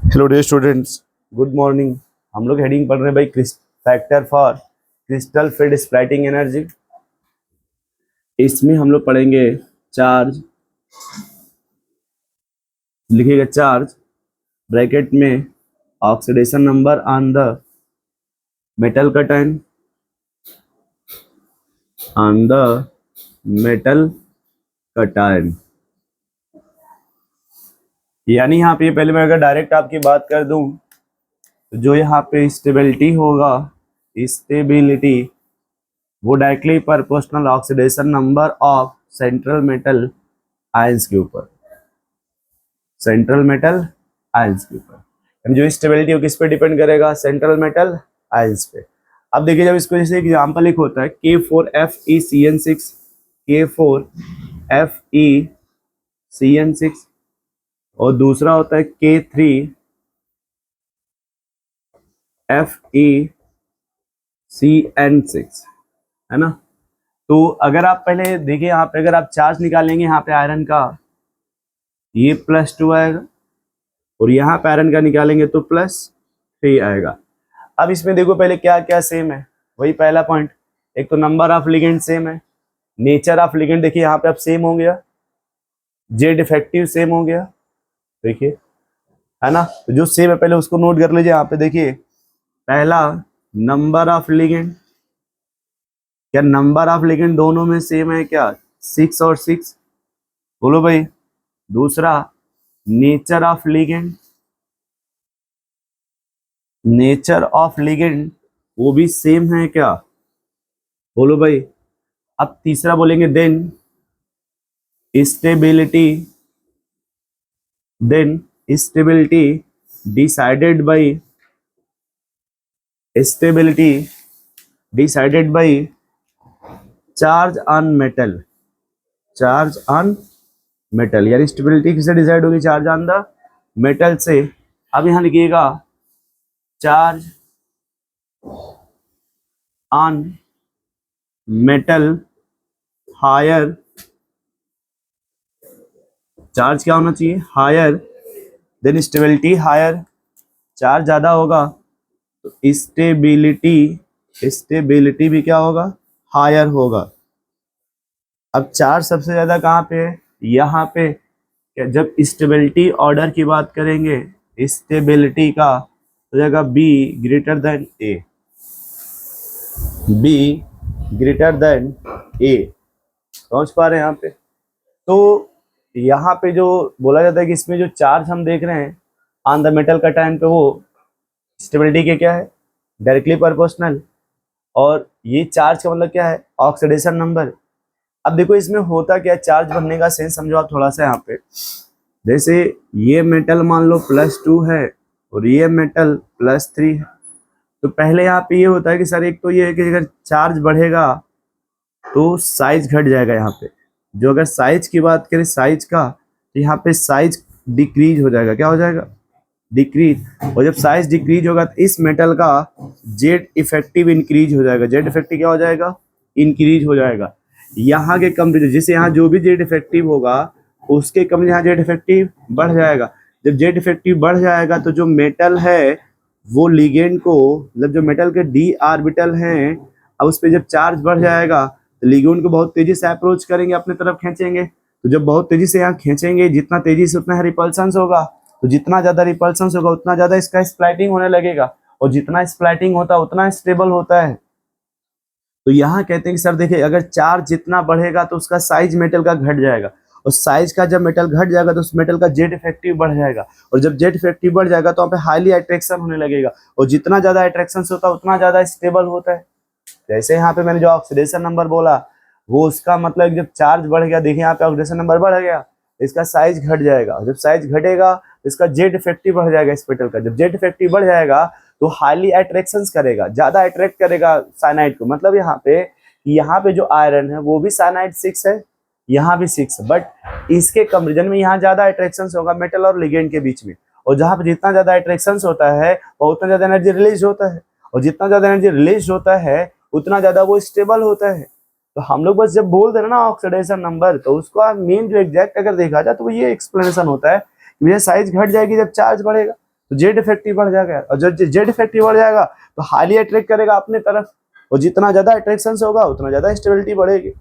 Hello dear students, good morning. हम लोग heading पढ़ रहे हैं भाई factor for crystal field splitting energy. इसमें हम लोग पढ़ेंगे चार्ज, लिखिएगा चार्ज ब्रैकेट में oxidation number on the metal cation, on the metal cation. यानी यहाँ पे पहले मैं अगर डायरेक्ट आपकी बात कर दूं तो जो यहाँ पे स्टेबिलिटी होगा, स्टेबिलिटी वो directly proportional oxidation number of central metal ions के ऊपर, सेंट्रल मेटल आयंस के ऊपर। जो स्टेबिलिटी वो किस पे डिपेंड करेगा? सेंट्रल मेटल आयंस पे। अब देखिए, जब इसको जैसे एग्जांपल एक होता है K4FeCN6, K4FeCN6, और दूसरा होता है K3FeCN6, है ना। तो अगर आप पहले देखिए, यहाँ पे अगर आप चार्ज निकालेंगे यहाँ पे आयरन का, ये +2 आएगा, और यहाँ पे आयरन का निकालेंगे तो +3 आएगा। अब इसमें देखो पहले क्या क्या सेम है, वही पहला पॉइंट। एक तो नंबर ऑफ लिगेंड सेम है, नेचर ऑफ लिगेंड देखिए यहाँ पे अब सेम हो गया, जेड इफेक्टिव सेम हो गया, देखिए, है ना। तो जो सेम है पहले उसको नोट कर लीजिए। यहाँ पे देखिए पहला नंबर ऑफ लिगेंड, क्या नंबर ऑफ लिगेंड दोनों में सेम है क्या? 6 और 6, बोलो भाई। दूसरा nature of ligand, nature of ligand वो भी सेम है क्या? बोलो भाई। अब तीसरा बोलेंगे then stability, then stability decided by, stability decided by charge on metal, charge on metal. यानी स्टेबिलिटी किससे डिसाइड होगी? चार्ज ऑन द मेटल से। अब यहां लिखिएगा charge on metal higher, charge क्या होना चाहिए? Higher, then stability higher, charge ज्यादा होगा तो स्टेबिलिटी, स्टेबिलिटी भी क्या होगा? हायर होगा। अब चार्ज सबसे ज्यादा कहाँ पे है? यहाँ पे। जब स्टेबिलिटी ऑर्डर की बात करेंगे, स्टेबिलिटी का, हो जाएगा B greater than A, B greater than A. समझ पा रहे हैं यहाँ पे? तो यहाँ पे जो बोला जाता है कि इसमें जो चार्ज हम देख रहे हैं ऑन द मेटल कटायन पे, वो स्टेबिलिटी के क्या है? Directly proportional. और ये चार्ज का मतलब क्या है? Oxidation number. अब देखो इसमें होता क्या है, चार्ज बनने का सेंस समझो आप थोड़ा सा। यहाँ पे जैसे ये मेटल मान लो +2 है और ये मेटल +3 है, तो पहले यहाँ पे ये होता है कि सर एक तो ये है कि अगर चार्ज बढ़ेगा तो साइज घट जाएगा। यहाँ पे जो अगर साइज की बात करें, साइज का, तो यहाँ पे साइज डिक्रीज हो जाएगा। क्या हो जाएगा? डिक्रीज। और जब साइज डिक्रीज होगा तो इस मेटल का जेड इफेक्टिव इंक्रीज हो जाएगा। जेड इफेक्टिव क्या हो जाएगा? इंक्रीज हो जाएगा। यहाँ के कंपेरिजन, जैसे यहाँ जो भी जेड इफेक्टिव होगा उसके कंपेरिजन यहाँ जेड इफेक्टिव बढ़ जाएगा। जब जेड इफेक्टिव बढ़ जाएगा तो जो मेटल है वो लिगेंड को, मतलब जो मेटल के डी ऑर्बिटल हैं, अब उस पर जब चार्ज बढ़ जाएगा तो लिगेंड को बहुत तेजी से अप्रोच करेंगे, अपने तरफ खींचेंगे। तो जब बहुत तेजी से यहाँ खींचेंगे, जितना तेजी से उतना रिपल्सन होगा, तो जितना ज्यादा रिपल्सन होगा उतना ज्यादा इसका स्प्लाइटिंग होने लगेगा, और जितना स्प्लाइटिंग होता है उतना स्टेबल होता है। तो यहाँ कहते हैं कि सर देखिए, अगर चार्ज जितना बढ़ेगा तो उसका साइज मेटल का घट जाएगा, और साइज का जब मेटल घट जाएगा तो उस मेटल का जेड इफेक्टिव बढ़ जाएगा, और जब जेड इफेक्टिव बढ़ जाएगा तो वहाँ पे हाईली अट्रैक्शन होने लगेगा, और जितना ज्यादा अट्रैक्शन होता है उतना ज्यादा स्टेबल होता है। जैसे यहाँ पे मैंने जो ऑक्सीडेशन नंबर बोला, वो उसका मतलब जब चार्ज बढ़ गया, देखिए यहाँ पे ऑक्सीडेशन नंबर बढ़ गया, इसका साइज घट जाएगा। जब साइज घटेगा तो इसका जेड इफेक्टिव बढ़ जाएगा इस मेटल का। जब जेड इफेक्टिव बढ़ जाएगा तो हाईली अट्रैक्शन करेगा, ज्यादा अट्रैक्ट करेगा साइनाइड को। मतलब यहाँ पे जो आयरन है वो भी साइनाइड 6 है, यहाँ भी 6 है, बट इसके कंपेरिजन में यहाँ ज्यादा अट्रैक्शन होगा मेटल और लिगेंड के बीच में। और जहाँ पे जितना ज्यादा अट्रैक्शन होता है वो उतना ज्यादा एनर्जी रिलीज होता है, और जितना ज्यादा एनर्जी रिलीज होता है उतना ज्यादा वो स्टेबल होता है। तो हम लोग बस जब बोल दे रहे ना ऑक्सीडेशन नंबर, तो उसका मेन जो एग्जैक्ट अगर देखा जाए तो वो ये एक्सप्लेनेशन होता है कि भैया साइज घट जाएगी जब चार्ज बढ़ेगा। तो जेड इफेक्टिव बढ़ जाएगा, और जब जेड इफेक्टिव बढ़ जाएगा तो हाईली अट्रैक्ट करेगा अपने तरफ, और जितना ज्यादा अट्रैक्शन से होगा उतना ज्यादा स्टेबिलिटी बढ़ेगी।